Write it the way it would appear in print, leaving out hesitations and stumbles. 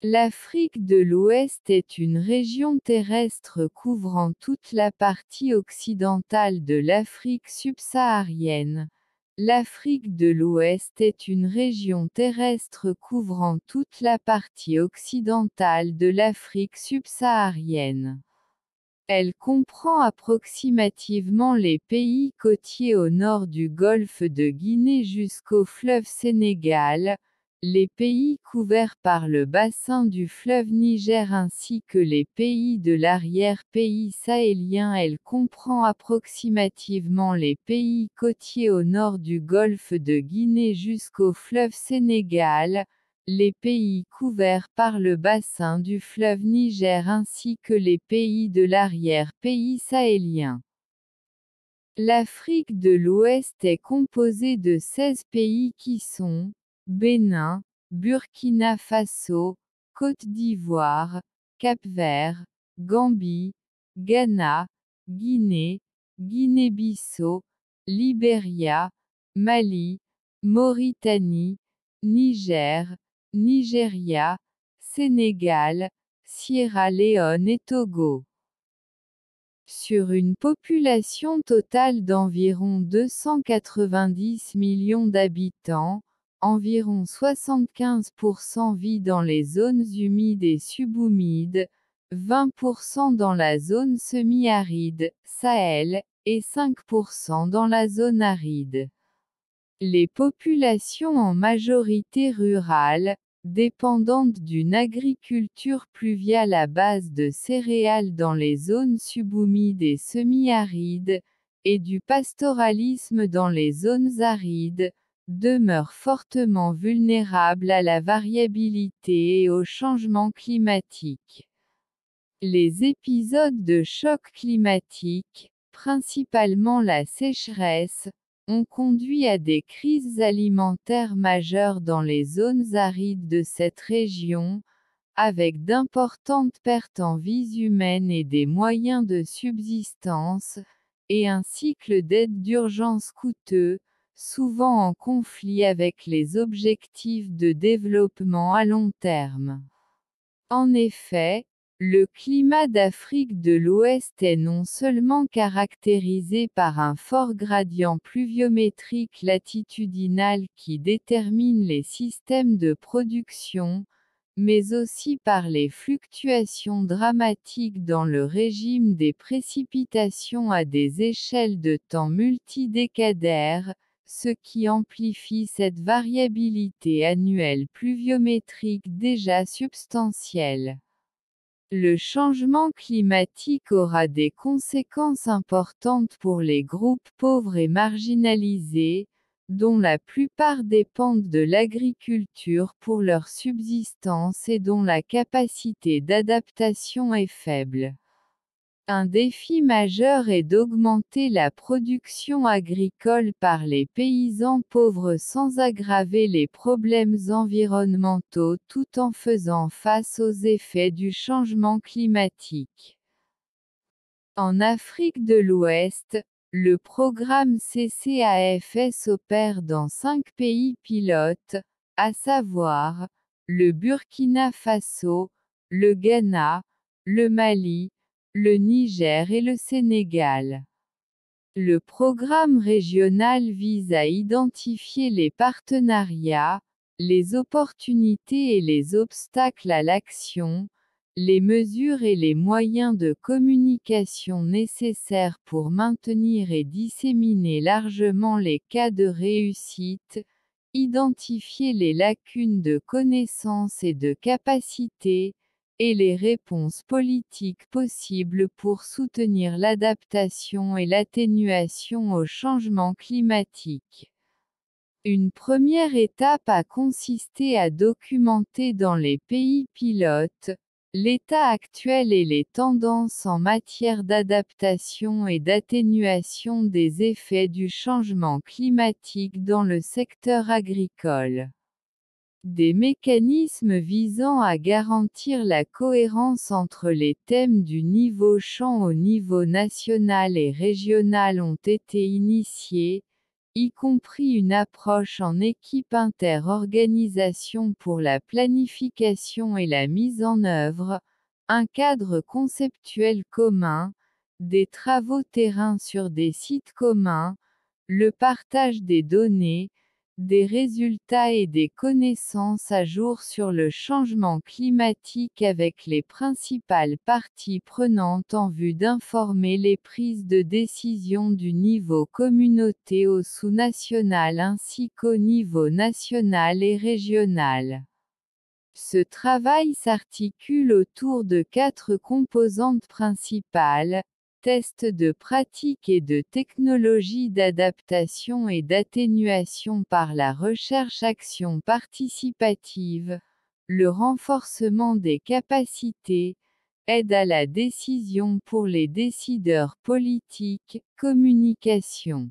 L'Afrique de l'Ouest est une région terrestre couvrant toute la partie occidentale de l'Afrique subsaharienne. L'Afrique de l'Ouest est une région terrestre couvrant toute la partie occidentale de l'Afrique subsaharienne. Elle comprend approximativement les pays côtiers au nord du golfe de Guinée jusqu'au fleuve Sénégal, les pays couverts par le bassin du fleuve Niger ainsi que les pays de l'arrière-pays sahélien. Elle comprend approximativement les pays côtiers au nord du golfe de Guinée jusqu'au fleuve Sénégal, les pays couverts par le bassin du fleuve Niger ainsi que les pays de l'arrière-pays sahélien. L'Afrique de l'Ouest est composée de 16 pays qui sont Bénin, Burkina Faso, Côte d'Ivoire, Cap-Vert, Gambie, Ghana, Guinée, Guinée-Bissau, Libéria, Mali, Mauritanie, Niger, Nigeria, Sénégal, Sierra Leone et Togo. Sur une population totale d'environ 290 millions d'habitants, environ 75% vit dans les zones humides et subhumides, 20% dans la zone semi-aride, Sahel, et 5% dans la zone aride. Les populations en majorité rurales, dépendantes d'une agriculture pluviale à base de céréales dans les zones subhumides et semi-arides, et du pastoralisme dans les zones arides, demeurent fortement vulnérables à la variabilité et au changement climatique. Les épisodes de choc climatique, principalement la sécheresse, ont conduit à des crises alimentaires majeures dans les zones arides de cette région, avec d'importantes pertes en vies humaines et des moyens de subsistance, et un cycle d'aide d'urgence coûteux, souvent en conflit avec les objectifs de développement à long terme. En effet, le climat d'Afrique de l'Ouest est non seulement caractérisé par un fort gradient pluviométrique latitudinal qui détermine les systèmes de production, mais aussi par les fluctuations dramatiques dans le régime des précipitations à des échelles de temps multidécadaires, ce qui amplifie cette variabilité annuelle pluviométrique déjà substantielle. Le changement climatique aura des conséquences importantes pour les groupes pauvres et marginalisés, dont la plupart dépendent de l'agriculture pour leur subsistance et dont la capacité d'adaptation est faible. Un défi majeur est d'augmenter la production agricole par les paysans pauvres sans aggraver les problèmes environnementaux tout en faisant face aux effets du changement climatique. En Afrique de l'Ouest, le programme CCAFS opère dans 5 pays pilotes, à savoir, le Burkina Faso, le Ghana, le Mali, le Niger et le Sénégal. Le programme régional vise à identifier les partenariats, les opportunités et les obstacles à l'action, les mesures et les moyens de communication nécessaires pour maintenir et disséminer largement les cas de réussite, identifier les lacunes de connaissances et de capacités, et les réponses politiques possibles pour soutenir l'adaptation et l'atténuation au changement climatique. Une première étape a consisté à documenter dans les pays pilotes, l'état actuel et les tendances en matière d'adaptation et d'atténuation des effets du changement climatique dans le secteur agricole. Des mécanismes visant à garantir la cohérence entre les thèmes du niveau champ au niveau national et régional ont été initiés, y compris une approche en équipe inter-organisation pour la planification et la mise en œuvre, un cadre conceptuel commun, des travaux terrain sur des sites communs, le partage des données, des résultats et des connaissances à jour sur le changement climatique avec les principales parties prenantes en vue d'informer les prises de décision du niveau communauté au sous-national ainsi qu'au niveau national et régional. Ce travail s'articule autour de 4 composantes principales: tests de pratique et de technologies d'adaptation et d'atténuation par la recherche-action participative, le renforcement des capacités, aide à la décision pour les décideurs politiques, communication.